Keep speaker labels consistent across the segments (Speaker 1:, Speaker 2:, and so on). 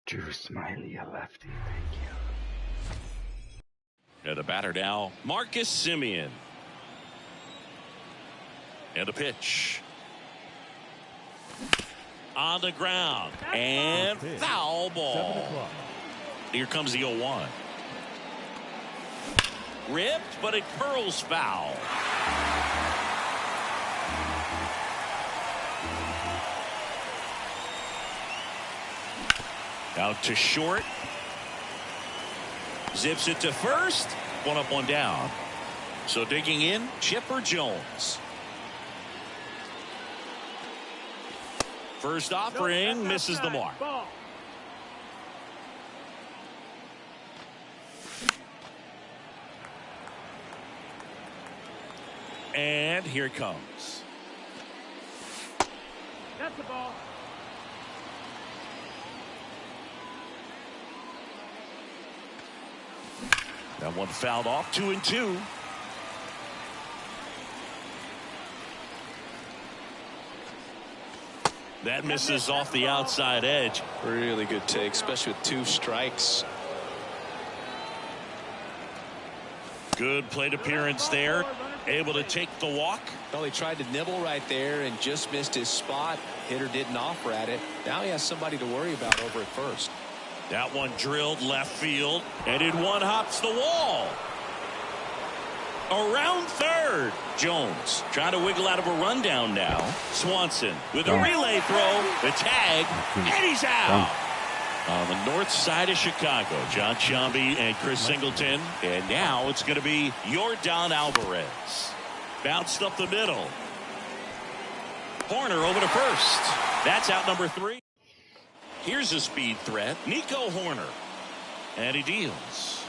Speaker 1: Drew Smiley, a lefty. Thank you.
Speaker 2: And the batter now, Marcus Semien. And the pitch. On the ground. And foul ball. Here comes the 0-1. Ripped, but it curls foul. Out to short. Zips it to first. One up, one down. So digging in, Chipper Jones. First offering misses the mark. And here it comes.
Speaker 3: That's the ball.
Speaker 2: That one fouled off. 2-2. That misses off the outside edge.
Speaker 4: Really good take, especially with 2 strikes.
Speaker 2: Good plate appearance there. Able to take the walk.
Speaker 4: Well, he tried to nibble right there and just missed his spot. Hitter didn't offer at it. Now he has somebody to worry about over at first.
Speaker 2: That one drilled left field, and in one hops the wall. Around third. Jones trying to wiggle out of a rundown now. Swanson with a relay throw, the tag, and he's out. On the north side of Chicago, John Sciambi and Chris Singleton. And now it's going to be Yordan Alvarez. Bounced up the middle. Hoerner over to first. That's out number 3. Here's a speed threat. Nico Hoerner. And he deals.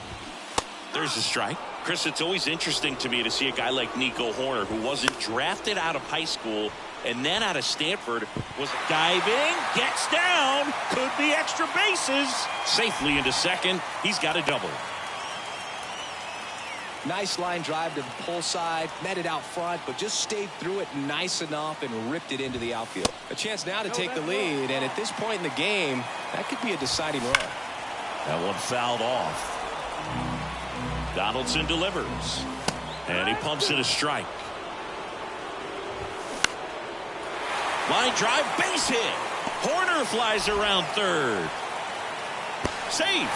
Speaker 2: There's a strike. Chris, it's always interesting to me to see a guy like Nico Hoerner, who wasn't drafted out of high school and then out of Stanford, was diving, gets down, could be extra bases. Safely into second. He's got a double.
Speaker 4: Nice line drive to the pull side, met it out front, but just stayed through it nice enough and ripped it into the outfield. A chance now to take the lead, and at this point in the game, that could be a deciding run.
Speaker 2: That one fouled off. Donaldson delivers, and he pumps in a strike. Line drive, base hit. Hoerner flies around third. Safe.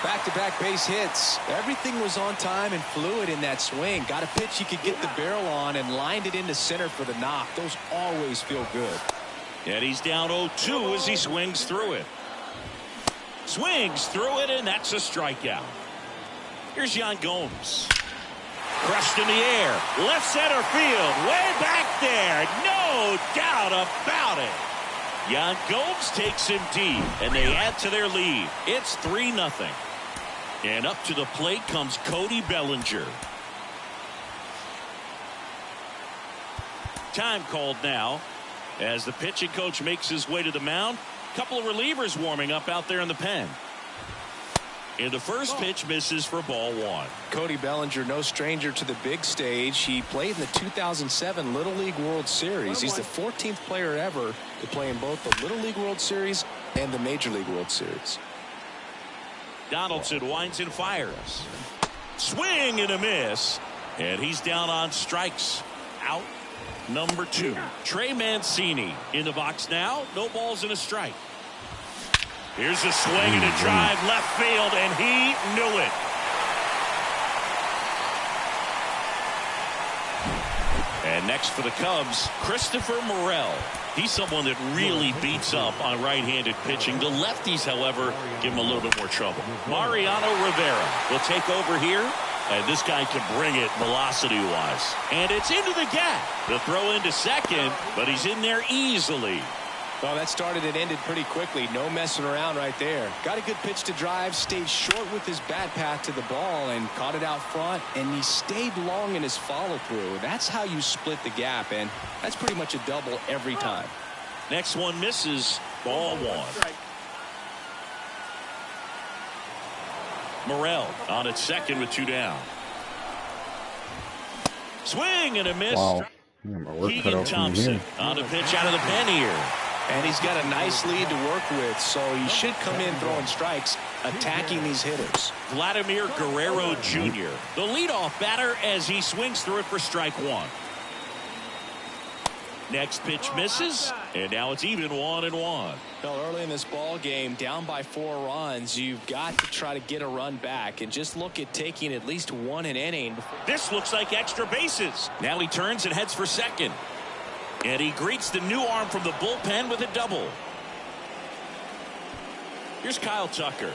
Speaker 4: Back-to-back base hits. Everything was on time and fluid in that swing. Got a pitch he could get the barrel on and lined it into center for the knock. Those always feel good.
Speaker 2: And he's down 0-2 as he swings through it. Swings through it, and that's a strikeout. Here's Yan Gomes. Crushed in the air. Left center field. Way back there. No doubt about it. Yan Gomes takes him deep, and they add to their lead. It's 3-0. And up to the plate comes Cody Bellinger. Time called now as the pitching coach makes his way to the mound. Couple of relievers warming up out there in the pen. And the first pitch misses for ball 1.
Speaker 4: Cody Bellinger, no stranger to the big stage. He played in the 2007 Little League World Series. He's the 14th player ever to play in both the Little League World Series and the Major League World Series.
Speaker 2: Donaldson winds and fires. Swing and a miss. And he's down on strikes. Out number 2. Trey Mancini in the box now. No balls and a strike. Here's a swing and a drive left field, and he knew it. And next for the Cubs, Christopher Morel. He's someone that really beats up on right-handed pitching. The lefties, however, give him a little bit more trouble. Mariano Rivera will take over here. And this guy can bring it velocity-wise. And it's into the gap. The throw into second, but he's in there easily.
Speaker 4: Well, that started and ended pretty quickly. No messing around right there. Got a good pitch to drive, stayed short with his bat path to the ball and caught it out front, and he stayed long in his follow-through. That's how you split the gap, and that's pretty much a double every time.
Speaker 2: Next one misses. Ball 1. Morel on at second with 2 down. Swing and a miss.
Speaker 1: Wow.
Speaker 2: Keegan Thompson on a pitch out of the pen here.
Speaker 4: And he's got a nice lead to work with, so he should come in throwing strikes, attacking these hitters.
Speaker 2: Vladimir Guerrero Jr., the leadoff batter as he swings through it for strike one. Next pitch misses, and now it's even 1-1.
Speaker 4: Well, early in this ball game, down by 4 runs, you've got to try to get a run back and just look at taking at least one an inning.
Speaker 2: This looks like extra bases. Now he turns and heads for second. And he greets the new arm from the bullpen with a double. Here's Kyle Tucker.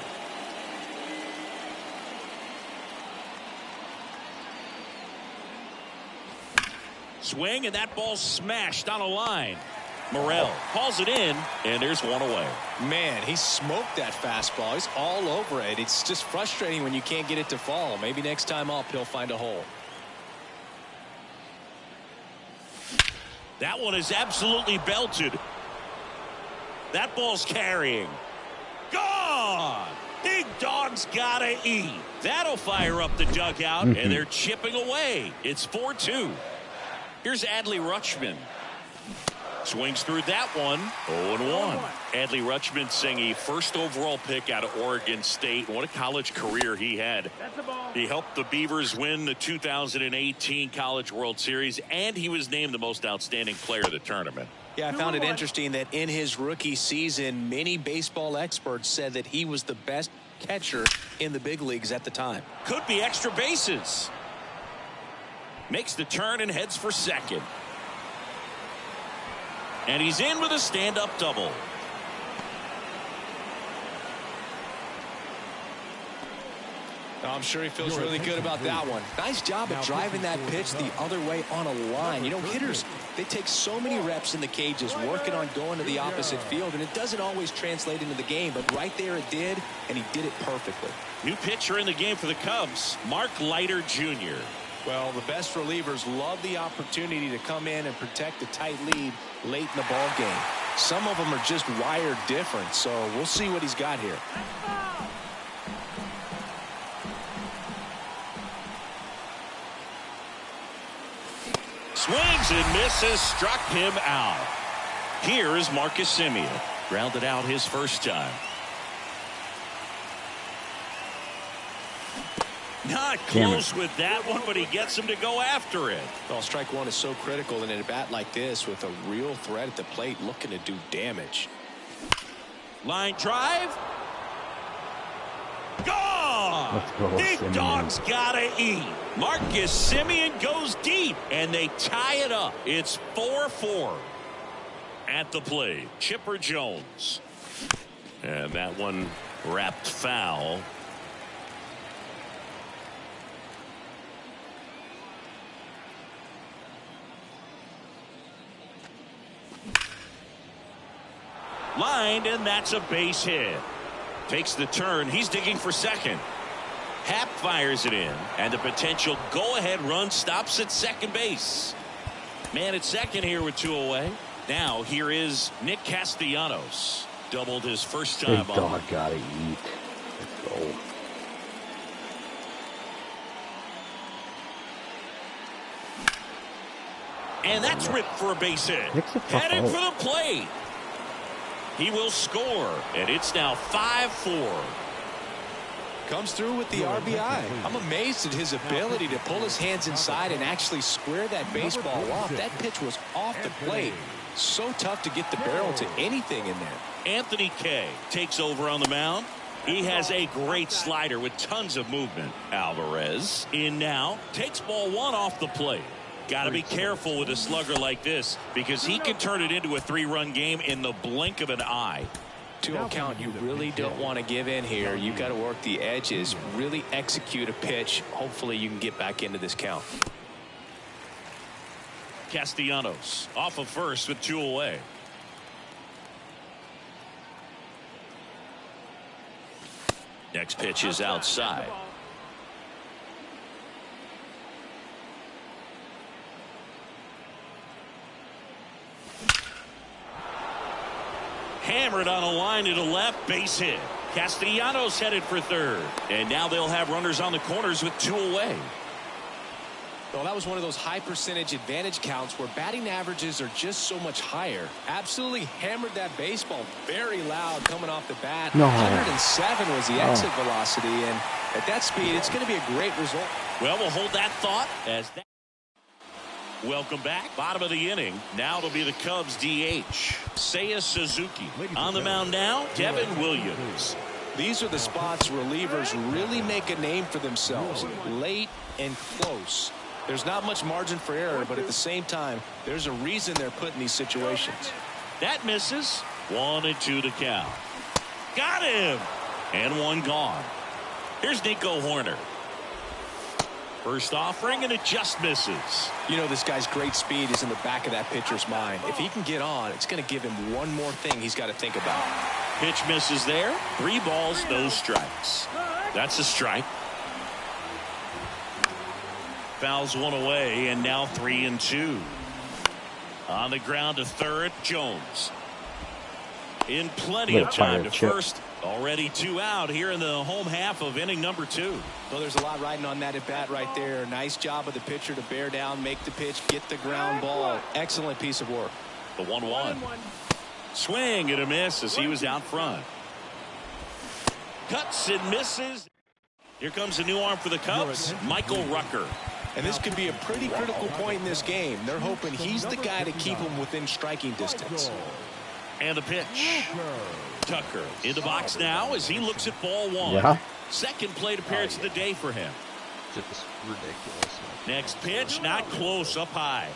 Speaker 2: Swing, and that ball's smashed on a line. Morel hauls it in, and there's one away.
Speaker 4: Man, he smoked that fastball. He's all over it. It's just frustrating when you can't get it to fall. Maybe next time up, he'll find a hole.
Speaker 2: That one is absolutely belted. That ball's carrying. Gone! Big dog's gotta eat. That'll fire up the dugout, and they're chipping away. It's 4-2. Here's Adley Rutschman. Swings through that one. 0-1. Adley Rutschman saying a first overall pick out of Oregon State. What a college career he had. He helped the Beavers win the 2018 College World Series, and he was named the most outstanding player of the tournament.
Speaker 4: Yeah, I found it interesting that in his rookie season, many baseball experts said that he was the best catcher in the big leagues at the time.
Speaker 2: Could be extra bases. Makes the turn and heads for second. And he's in with a stand-up double.
Speaker 4: I'm sure he feels really good about that one. Nice job of driving that pitch the other way on a line. You know, hitters, they take so many reps in the cages working on going to the opposite field, and it doesn't always translate into the game, but right there it did, and he did it perfectly.
Speaker 2: New pitcher in the game for the Cubs, Mark Leiter Jr.
Speaker 4: Well, the best relievers love the opportunity to come in and protect a tight lead late in the ball game. Some of them are just wired different, so we'll see what he's got here.
Speaker 2: Swings and misses, struck him out. Here is Marcus Semien. Grounded out his first time. Not close with that one, but he gets him to go after it.
Speaker 4: Well, strike one is so critical in a bat like this with a real threat at the plate looking to do damage.
Speaker 2: Line drive. Gone!
Speaker 1: Let's go,
Speaker 2: Big
Speaker 1: Semien.
Speaker 2: dog's gotta eat. Marcus Semien goes deep, and they tie it up. It's 4-4. At the plate, Chipper Jones. And that one wrapped foul. Lined, and that's a base hit. Takes the turn. He's digging for second. Happ fires it in, and the potential go-ahead run stops at second base. Man at second here with 2 away. Now here is Nick Castellanos. Doubled his first time
Speaker 1: Big dog gotta eat. Let's go.
Speaker 2: And that's ripped for a base hit. Headed for the plate. He will score, and it's now 5-4.
Speaker 4: Comes through with the RBI. I'm amazed at his ability to pull his hands inside and actually square that baseball off. That pitch was off the plate. So tough to get the barrel to anything in there.
Speaker 2: Anthony Kay takes over on the mound. He has a great slider with tons of movement. Alvarez in now. Takes ball one off the plate. Got to be careful with a slugger like this because he can turn it into a 3-run game in the blink of an eye.
Speaker 4: 2-0 count, you really don't want to give in here. You've got to work the edges, really execute a pitch. Hopefully you can get back into this count.
Speaker 2: Castellanos off of first with 2 away. Next pitch is outside. Hammered on a line to the left, base hit. Castellanos headed for third. And now they'll have runners on the corners with 2 away.
Speaker 4: Well, that was one of those high percentage advantage counts where batting averages are just so much higher. Absolutely hammered that baseball very loud coming off the bat.
Speaker 1: No.
Speaker 4: 107 was the exit velocity, and at that speed, it's going to be a great result.
Speaker 2: Well, we'll hold that thought as that. Welcome back. Bottom of the inning. Now it'll be the Cubs DH. Seiya Suzuki. On the mound now, Devin Williams.
Speaker 4: These are the spots relievers really make a name for themselves. Late and close. There's not much margin for error, but at the same time, there's a reason they're put in these situations.
Speaker 2: That misses. 1-2 to count. Got him. And one gone. Here's Nico Hoerner. First offering, and it just misses.
Speaker 4: You know, this guy's great speed is in the back of that pitcher's mind. If he can get on, it's going to give him one more thing he's got to think about.
Speaker 2: Pitch misses there. 3 balls, no strikes. That's a strike. Fouls one away, and now 3-2. On the ground to third, Jones. In plenty of time to first. Already 2 out here in the home half of inning number 2.
Speaker 4: Well, there's a lot riding on that at bat right there. Nice job of the pitcher to bear down, make the pitch, get the ground ball. Excellent piece of work.
Speaker 2: The 1-1. Swing and a miss as he was out front. Cuts and misses. Here comes a new arm for the Cubs, Michael Rucker.
Speaker 4: And this could be a pretty critical point in this game. They're hoping he's the guy to keep them within striking distance.
Speaker 2: And the pitch. Tucker in the box now as he looks at ball 1.
Speaker 1: Yeah.
Speaker 2: Second plate appearance of the day for him.
Speaker 1: Just ridiculous.
Speaker 2: Next pitch, not close, up high.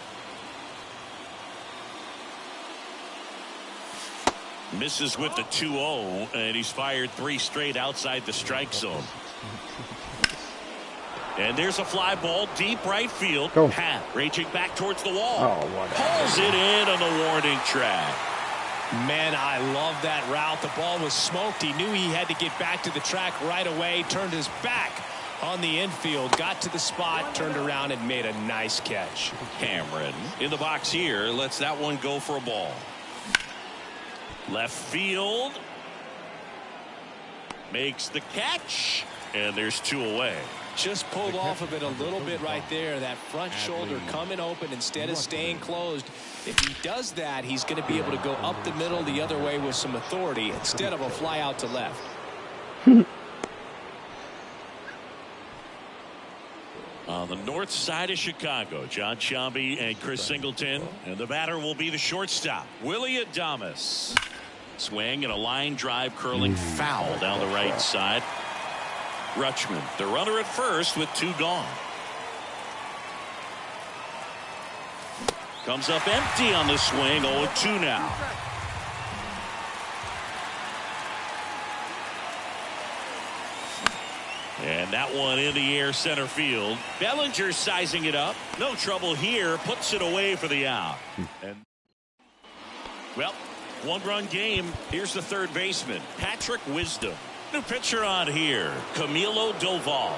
Speaker 2: Misses with the 2-0, and he's fired 3 straight outside the strike zone. And there's a fly ball deep right field.
Speaker 1: Go.
Speaker 2: Pat raging back towards the wall.
Speaker 1: Oh, what?
Speaker 2: Pulls it in on the warning track.
Speaker 4: Man, I love that route. The ball was smoked. He knew he had to get back to the track right away. Turned his back on the infield. Got to the spot, turned around, and made a nice catch.
Speaker 2: Cameron in the box here. Lets that one go for a ball. Left field. Makes the catch. And there's 2 away.
Speaker 4: Just pulled off of it a little bit right there. That front shoulder coming open instead of staying closed. If he does that, he's going to be able to go up the middle the other way with some authority instead of a fly out to left.
Speaker 2: On the north side of Chicago, John Sciambi and Chris Singleton. And the batter will be the shortstop, Willy Adames. Swing and a line drive curling foul down the right side. Rutschman, the runner at first with 2 gone. Comes up empty on the swing. 0-2 now. And that one in the air center field. Bellinger sizing it up. No trouble here. Puts it away for the out. And well, 1-run game. Here's the third baseman, Patrick Wisdom. New pitcher on here, Camilo Doval.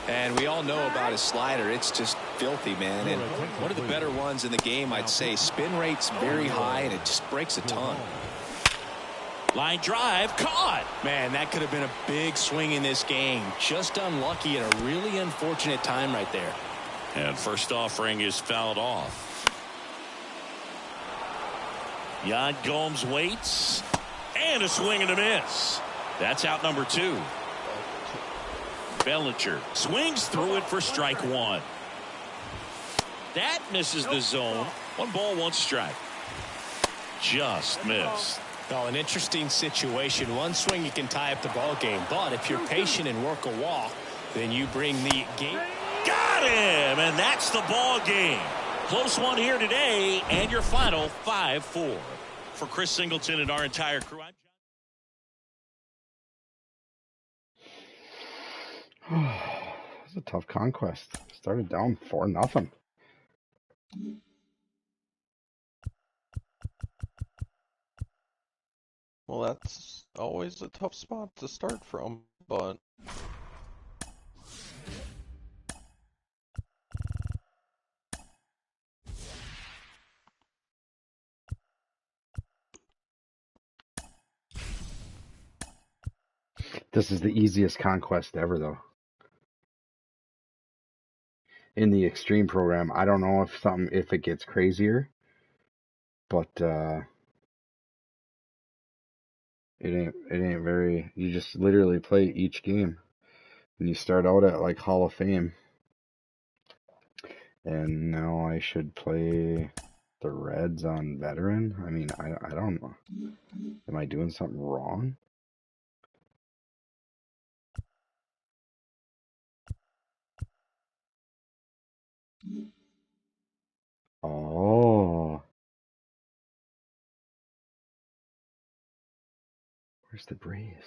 Speaker 4: And we all know about his slider. It's just filthy, man. And one of the better ones in the game, I'd say. Spin rate's very high, and it just breaks a ton.
Speaker 2: Line drive, caught.
Speaker 4: Man, that could have been a big swing in this game. Just unlucky at a really unfortunate time right there.
Speaker 2: And first offering is fouled off. Yan Gomes waits. And a swing and a miss. That's out number 2. Bellinger swings through it for strike 1. That misses the zone. 1 ball, 1 strike. Just missed.
Speaker 4: Well, an interesting situation. One swing you can tie up the ball game, but if you're patient and work a walk, then you bring the game.
Speaker 2: Got him, and that's the ball game. Close one here today, and your final 5-4. For Chris Singleton and our entire crew, I'm
Speaker 1: It's a tough conquest. Started down 4-0.
Speaker 3: Well, that's always a tough spot to start from, but
Speaker 1: This is the easiest conquest ever, though. in the extreme program. I don't know if it gets crazier, but it ain't very. You just literally play each game, and you start out at like Hall of Fame, and now I should play the Reds on veteran. I mean, I don't know. Am I doing something wrong? Oh, where's the Braves?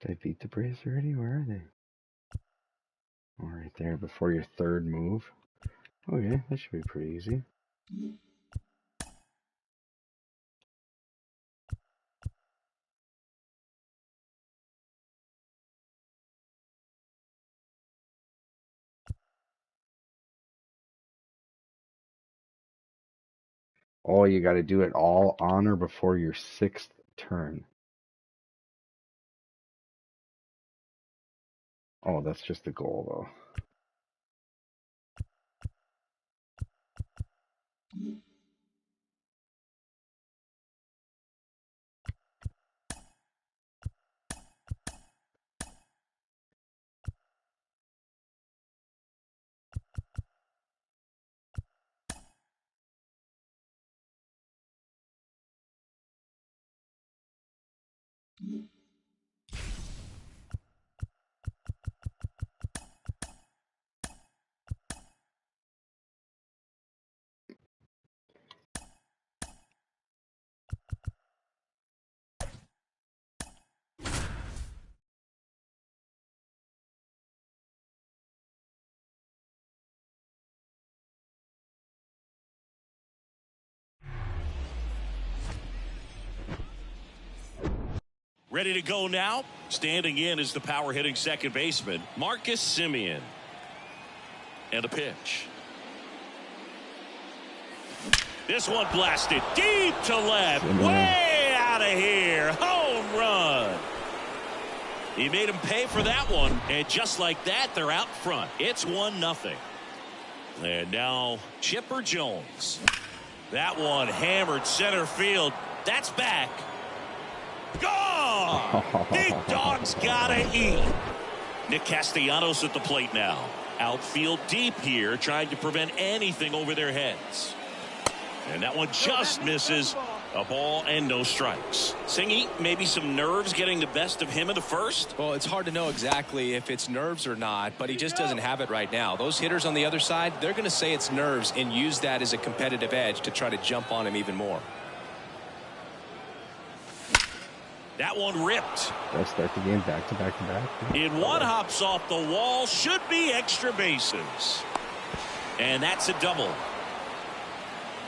Speaker 1: Did I beat the Braves already? Where are they? Oh, right there before your third move. Okay, that should be pretty easy. Oh, you got to do it all on or before your 6th turn. Oh, that's just the goal, though.
Speaker 2: Ready to go now. Standing in is the power hitting second baseman, Marcus Semien. And a pitch. This one blasted deep to left. Way out of here. Home run. He made him pay for that one. And just like that, they're out front. It's 1-0. And now Chipper Jones. That one hammered center field. That's back. Gone! Big dog's gotta eat. Nick Castellanos at the plate now. Outfield deep here, trying to prevent anything over their heads. And that one just misses. A ball and no strikes. Singy, maybe some nerves getting the best of him in the first?
Speaker 4: Well, it's hard to know exactly if it's nerves or not, but he just doesn't have it right now. Those hitters on the other side, they're going to say it's nerves and use that as a competitive edge to try to jump on him even more.
Speaker 2: That one ripped.
Speaker 1: Let's start the game back to back to back.
Speaker 2: In one, hops off the wall. Should be extra bases. And that's a double.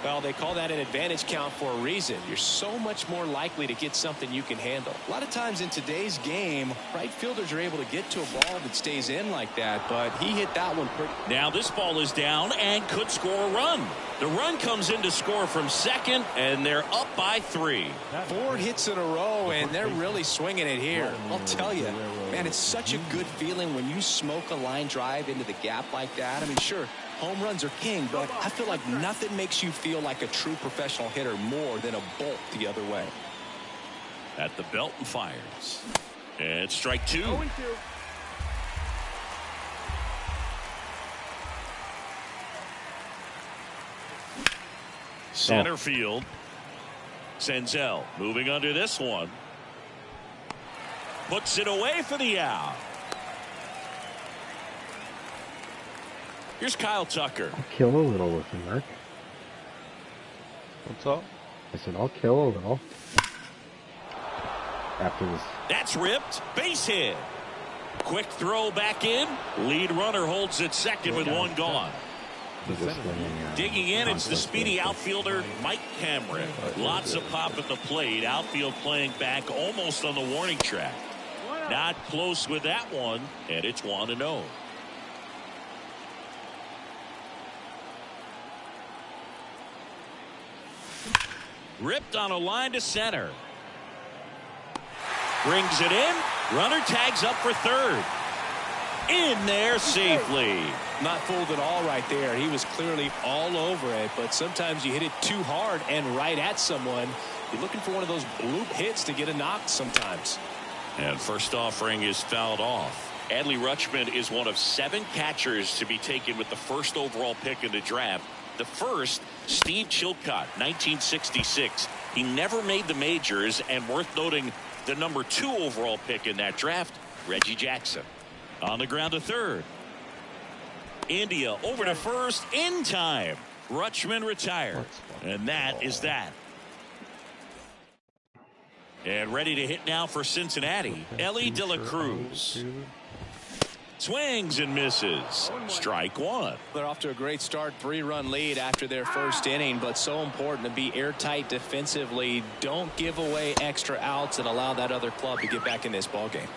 Speaker 4: Well, they call that an advantage count for a reason. You're so much more likely to get something you can handle. A lot of times in today's game, right fielders are able to get to a ball that stays in like that, but he hit that one pretty.
Speaker 2: Now this ball is down and could score a run. The run comes in to score from second, and they're up by 3.
Speaker 4: 4 hits in a row, and they're really swinging it here. I'll tell you, man, it's such a good feeling when you smoke a line drive into the gap like that. I mean, sure, home runs are king, but I feel like nothing makes you feel like a true professional hitter more than a bolt the other way.
Speaker 2: At the belt and fires. And strike 2. Center field. Senzel moving under this one. Puts it away for the out. Here's Kyle Tucker.
Speaker 1: I'll kill a little with him, Mark.
Speaker 3: What's up?
Speaker 1: I said I'll kill a little. After this.
Speaker 2: That's ripped. Base hit. Quick throw back in. Lead runner holds at second with one gone. Digging in, it's the speedy outfielder Mike Cameron. Lots of pop at the plate. Outfield playing back almost on the warning track. Not close with that one, and it's 1-0. Ripped on a line to center. Brings it in. Runner tags up for third. In there safely.
Speaker 4: Not fooled at all right there. He was clearly all over it, but sometimes you hit it too hard and right at someone. You're looking for one of those bloop hits to get a knock sometimes.
Speaker 2: And first offering is fouled off. Adley Rutschman is one of 7 catchers to be taken with the first overall pick in the draft. The first, Steve Chilcott, 1966. He never made the majors, and worth noting, the number 2 overall pick in that draft, Reggie Jackson. On the ground to third. India over to first in time. Rutschman retired. And that is that. And ready to hit now for Cincinnati, Elly De La Cruz. Swings and misses. Strike one.
Speaker 4: They're off to a great start. 3-run lead after their first inning, but so important to be airtight defensively. Don't give away extra outs and allow that other club to get back in this ballgame.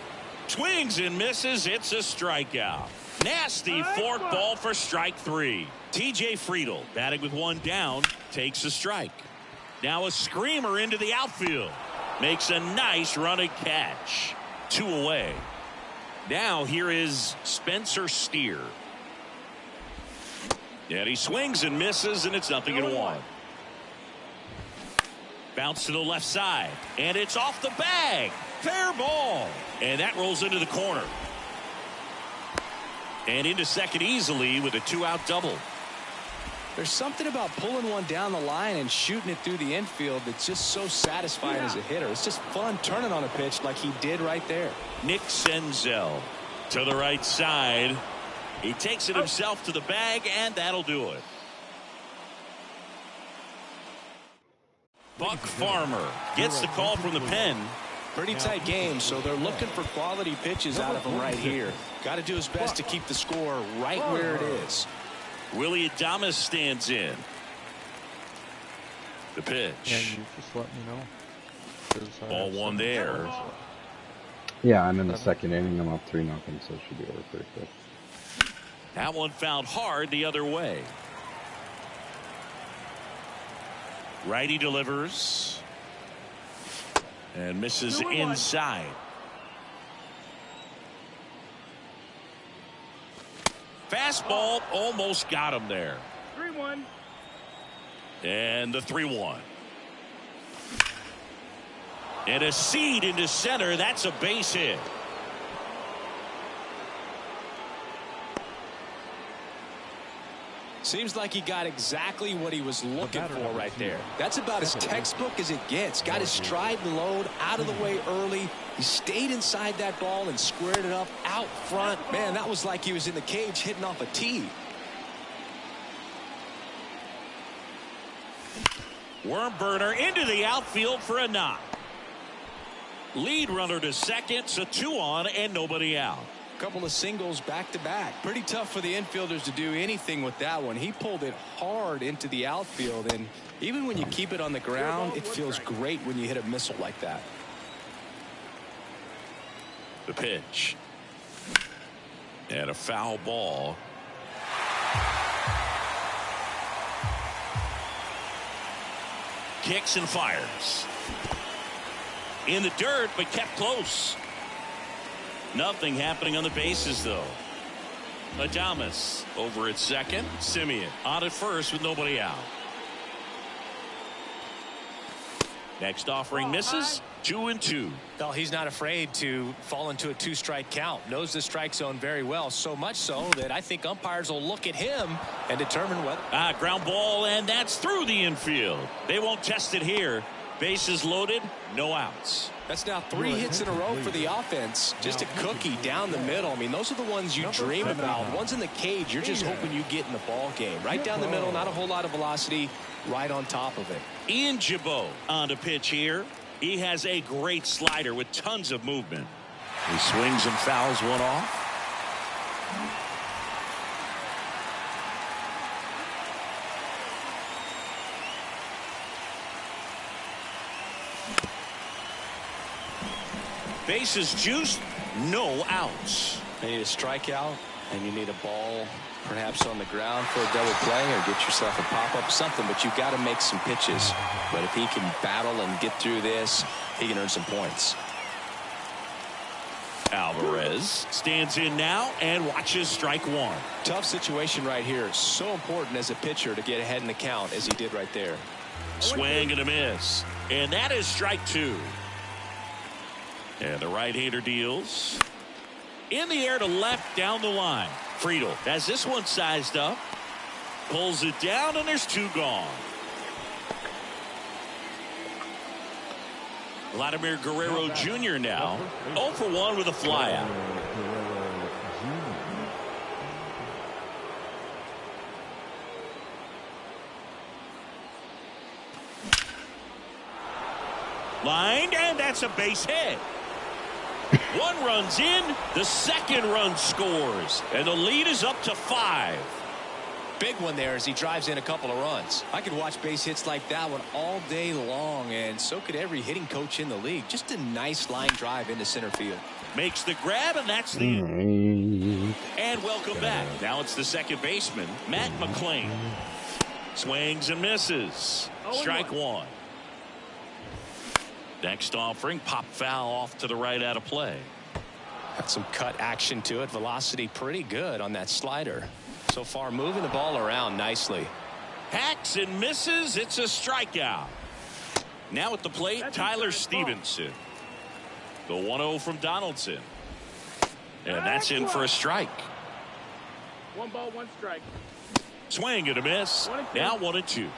Speaker 2: Swings and misses. It's a strikeout. Nasty fork ball for strike 3. TJ Friedl batting with 1 down takes a strike. Now a screamer into the outfield. Makes a nice running catch. 2 away. Now here is Spencer Steer. And he swings and misses, and it's 0-1. Bounce to the left side, and it's off the bag. Fair ball. And that rolls into the corner. And into second easily with a 2-out double.
Speaker 4: There's something about pulling one down the line and shooting it through the infield that's just so satisfying as a hitter. It's just fun turning on a pitch like he did right there.
Speaker 2: Nick Senzel to the right side. He takes it himself to the bag, and that'll do it. Buck Farmer gets the call from the pen.
Speaker 4: Pretty tight game, so they're looking for quality pitches out of him right here. Got to do his best to keep the score right where it is.
Speaker 2: Willie Adames stands in. The pitch.
Speaker 3: Yeah, you just let me know. 'Cause
Speaker 2: Ball one there.
Speaker 1: Yeah, I'm in the second inning. I'm up 3-0, so it should be over pretty quick.
Speaker 2: That one fouled hard the other way. Righty delivers. And misses inside. Fastball almost got him there.
Speaker 5: 3-1.
Speaker 2: And the 3-1. And a seed into center. That's a base hit.
Speaker 4: Seems like he got exactly what he was looking for right there. That's about as textbook as it gets. Got his stride and load out of the way early. He stayed inside that ball and squared it up out front. Man, that was like he was in the cage hitting off a tee.
Speaker 2: Worm burner into the outfield for a knock. Lead runner to second, so 2 on and nobody out.
Speaker 4: Couple of singles back to back. Pretty tough for the infielders to do anything with that one. He pulled it hard into the outfield, and even when you keep it on the ground, it feels great when you hit a missile like that.
Speaker 2: The pitch. And a foul ball. Kicks and fires. In the dirt, but kept close. Nothing happening on the bases, though. Adames over at second. Simeon on at first with nobody out. Next offering misses. 2-2.
Speaker 4: Well, he's not afraid to fall into a 2-strike count. Knows the strike zone very well. So much so that I think umpires will look at him and determine whether.
Speaker 2: Ground ball, and that's through the infield. They won't test it here. Bases loaded, no outs.
Speaker 4: That's now 3 hits in a row for the offense. Just a cookie down the middle. I mean, those are the ones you dream about. Ones in the cage, you're just hoping you get in the ball game. Right down the middle, not a whole lot of velocity, right on top of it.
Speaker 2: Ian Gibaut on the pitch here. He has a great slider with tons of movement. He swings and fouls one off. Bases juiced, no outs.
Speaker 4: You need a strikeout, and you need a ball perhaps on the ground for a double play, or get yourself a pop-up, something, but you've got to make some pitches. But if he can battle and get through this, he can earn some points.
Speaker 2: Alvarez stands in now and watches strike one.
Speaker 4: Tough situation right here. So important as a pitcher to get ahead in the count as he did right there.
Speaker 2: Swing and a miss. And that is strike two. And the right-hander deals. In the air to left down the line. Friedl has this one sized up. Pulls it down and there's two gone. Vladimir Guerrero Jr. now 0 for 1 with a flyout. Lined, and that's a base hit. One run's in, the second run scores, and the lead is up to 5.
Speaker 4: Big one there as he drives in a couple of runs. I could watch base hits like that one all day long, and so could every hitting coach in the league. Just a nice line drive into center field.
Speaker 2: Makes the grab, and that's the And welcome back. Now it's the second baseman, Matt McLain. Swings and misses. Strike one. Next offering, pop foul off to the right out of play.
Speaker 4: Got some cut action to it. Velocity pretty good on that slider. So far moving the ball around nicely.
Speaker 2: Hacks and misses. It's a strikeout. Now at the plate, Tyler Stevenson. The 1-0 from Donaldson. And that's in for a strike.
Speaker 5: 1 ball, 1 strike.
Speaker 2: Swing and a miss. Now 1-2.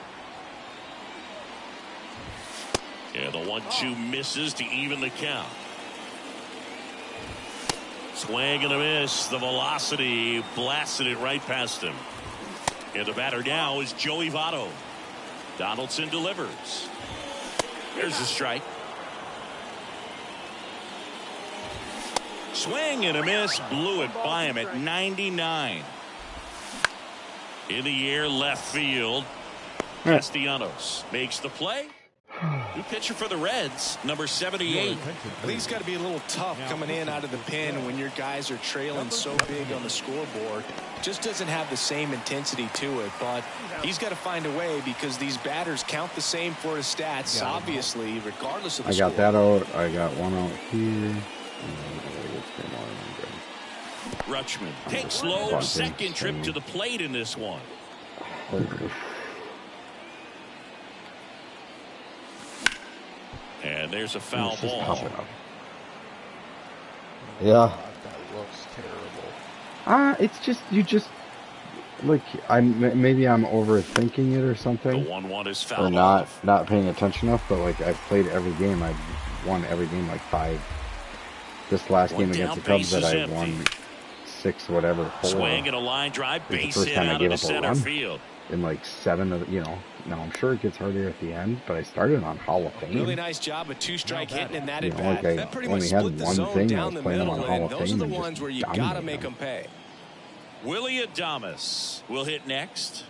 Speaker 2: Yeah, the 1-2 misses to even the count. Swing and a miss. The velocity blasted it right past him. And the batter now is Joey Votto. Donaldson delivers. There's a strike. Swing and a miss. Blew it by him at 99. In the air, left field. Castellanos makes the play. New pitcher for the Reds, number 78.
Speaker 4: He's got to be a little tough coming in out of the pen when your guys are trailing so big on the scoreboard. Just doesn't have the same intensity to it, but he's got to find a way because these batters count the same for his stats, obviously, regardless of the score.
Speaker 1: I got that out. I got one out here.
Speaker 2: Rutschman takes low, second trip to the plate in this one. And there's a foul ball.
Speaker 1: Yeah.
Speaker 3: That looks terrible.
Speaker 1: It's just, like, maybe I'm overthinking it or
Speaker 2: The
Speaker 1: something.
Speaker 2: 1-1 is fouled
Speaker 1: Or
Speaker 2: off.
Speaker 1: not paying attention enough, but like I've played every game. I've won every game like 5. This last
Speaker 2: One
Speaker 1: game against
Speaker 2: down,
Speaker 1: the Cubs
Speaker 2: base
Speaker 1: that
Speaker 2: is
Speaker 1: I
Speaker 2: empty.
Speaker 1: won 6 whatever 4
Speaker 2: Swing and a line drive,
Speaker 1: It's the
Speaker 2: base
Speaker 1: first
Speaker 2: hit
Speaker 1: time I
Speaker 2: out
Speaker 1: gave
Speaker 2: of the
Speaker 1: up a
Speaker 2: center
Speaker 1: run.
Speaker 2: field.
Speaker 1: in like 7 of now I'm sure it gets harder at the end, but I started on Hall of Fame.
Speaker 4: Really nice job of 2-strike hitting in that
Speaker 1: You
Speaker 4: at
Speaker 1: know,
Speaker 4: bat.
Speaker 1: like I
Speaker 4: That pretty
Speaker 1: only
Speaker 4: much
Speaker 1: had
Speaker 4: split the
Speaker 1: one
Speaker 4: zone
Speaker 1: thing, I
Speaker 4: down
Speaker 1: was
Speaker 4: the
Speaker 1: playing them
Speaker 4: middle,
Speaker 1: on Hall
Speaker 4: and
Speaker 1: of
Speaker 4: those are
Speaker 1: Fame
Speaker 4: the
Speaker 1: and just
Speaker 4: ones where you got to
Speaker 1: dominated
Speaker 4: make
Speaker 1: them.
Speaker 4: them pay.
Speaker 2: Willie Adames will hit next.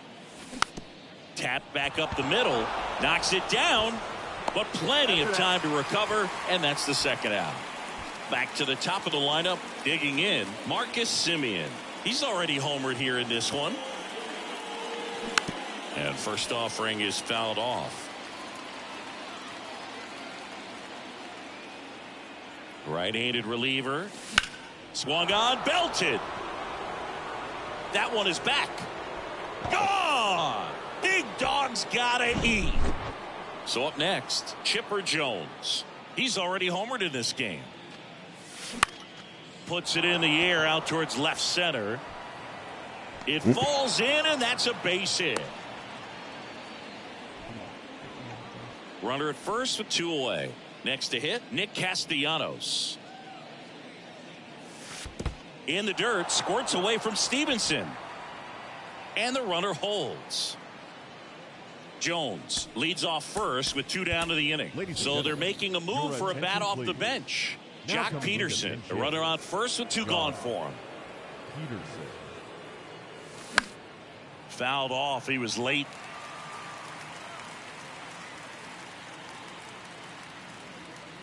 Speaker 2: Tap back up the middle, knocks it down, but plenty of time to recover, and that's the second out. Back to the top of the lineup, digging in, Marcus Semien. He's already homered here in this one. And first offering is fouled off. Right-handed reliever. Swung on, belted. That one is back. Gone! Big dog's gotta eat. So up next, Chipper Jones. He's already homered in this game. Puts it in the air out towards left center. It falls in, and that's a base hit. Runner at first with 2 away. Next to hit, Nick Castellanos. In the dirt, squirts away from Stevenson. And the runner holds. Jones leads off first with 2 down to the inning. So they're making a move for a bat off the bench. Jock Peterson, the runner on first with 2 gone for him. Fouled off. He was late.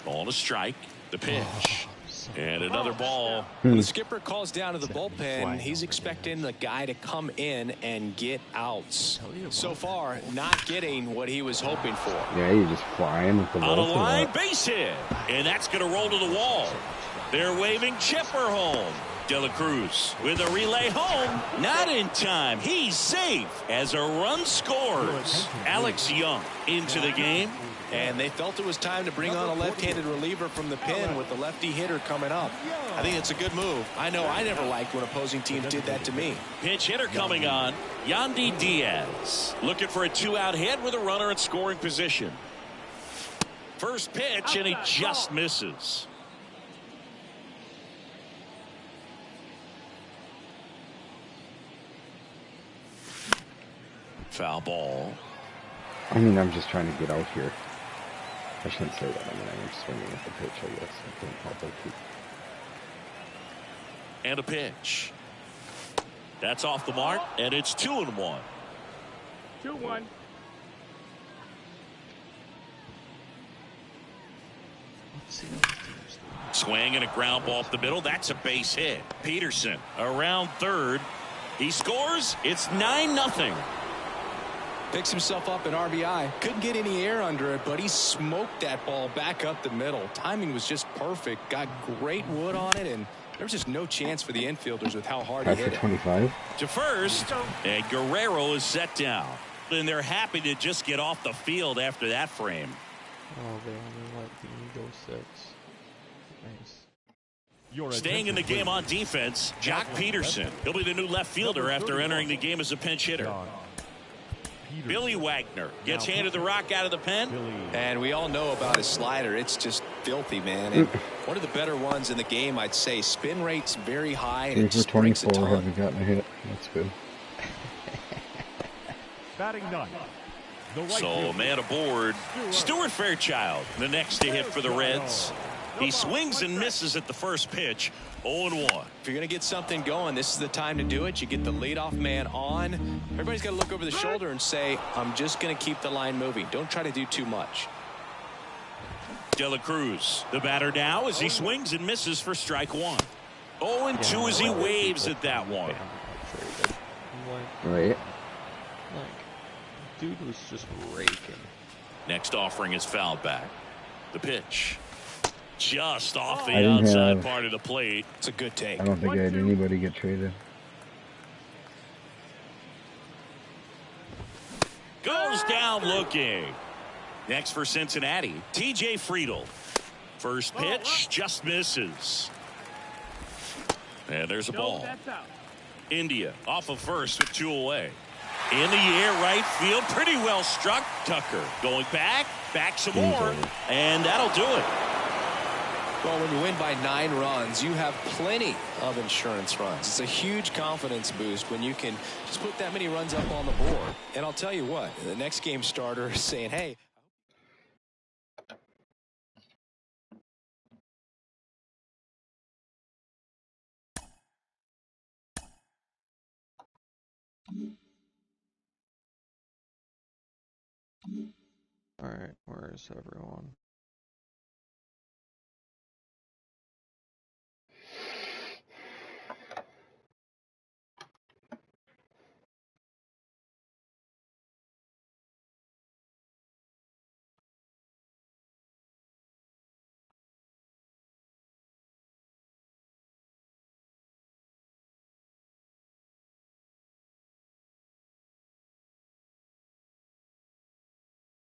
Speaker 2: Ball to strike. The pitch. And another ball.
Speaker 4: When the skipper calls down to the bullpen, he's expecting the guy to come in and get outs. So far, not getting what he was hoping for.
Speaker 1: Yeah, you're just flying with the
Speaker 2: On a
Speaker 1: ball.
Speaker 2: line, base hit. And that's going to roll to the wall. They're waving Chipper home. De La Cruz with a relay home. Not in time. He's safe as a run scores. Alex Young into the game.
Speaker 4: And they felt it was time to bring on a left-handed reliever from the pen with the lefty hitter coming up. I think it's a good move. I know I never liked when opposing teams did that to me.
Speaker 2: Pinch hitter coming on. Yandy Diaz looking for a 2-out hit with a runner in scoring position. First pitch, and he just misses. Foul ball.
Speaker 1: I mean, I'm just trying to get out here. I shouldn't say that. I mean, I'm swinging at the pitch, I guess. I can't help but keep.
Speaker 2: And a pitch. That's off the mark, and it's 2-1.
Speaker 5: 2-1.
Speaker 2: Swing and a ground ball up the middle. That's a base hit. Peterson around third. He scores. It's 9-0.
Speaker 4: Picks himself up an RBI. Couldn't get any air under it, but he smoked that ball back up the middle. Timing was just perfect. Got great wood on it, and there was just no chance for the infielders with how hard he hit it.
Speaker 1: 25.
Speaker 2: To first, and Guerrero is set down. And they're happy to just get off the field after that frame.
Speaker 3: Oh, they only let me go 6. Nice.
Speaker 2: Staying in the game on defense, Jock Peterson. He'll be the new left fielder after entering the game as a pinch hitter. Billy Wagner gets handed the rock out of the pen.
Speaker 4: And we all know about his slider. It's just filthy, man. And one of the better ones in the game, I'd say. Spin rate's very high, and it just brings a
Speaker 1: 24
Speaker 4: ton.
Speaker 1: haven't gotten a hit. That's good.
Speaker 6: Batting ninth.
Speaker 2: So a man aboard. Stuart Fairchild, the next to hit for the Reds. He swings and misses at the first pitch. 0-1.
Speaker 4: If you're going to get something going, this is the time to do it. You get the leadoff man on. Everybody's got to look over the shoulder and say, I'm just going to keep the line moving. Don't try to do too much.
Speaker 2: De La Cruz, the batter now as he swings and misses for strike one. 0-2 as he waves at that one.
Speaker 1: Right.
Speaker 3: Like, dude was just raking.
Speaker 2: Next offering is fouled back. The pitch. Just off the
Speaker 1: I didn't
Speaker 2: outside
Speaker 1: have-
Speaker 2: part of the plate.
Speaker 4: It's a good take.
Speaker 1: I don't think I had anybody get traded.
Speaker 2: Goes down looking. Next for Cincinnati, TJ Friedl. First pitch just misses. And there's a
Speaker 5: No,
Speaker 2: ball.
Speaker 5: that's out.
Speaker 2: India off of first with 2 away. In the air, right field, pretty well struck. Tucker going back some more, and that'll do it.
Speaker 4: Well, when you win by 9 runs, you have plenty of insurance runs. It's a huge confidence boost when you can just put that many runs up on the board. And I'll tell you what, the next game starter is saying, hey,
Speaker 3: Alright, where is everyone?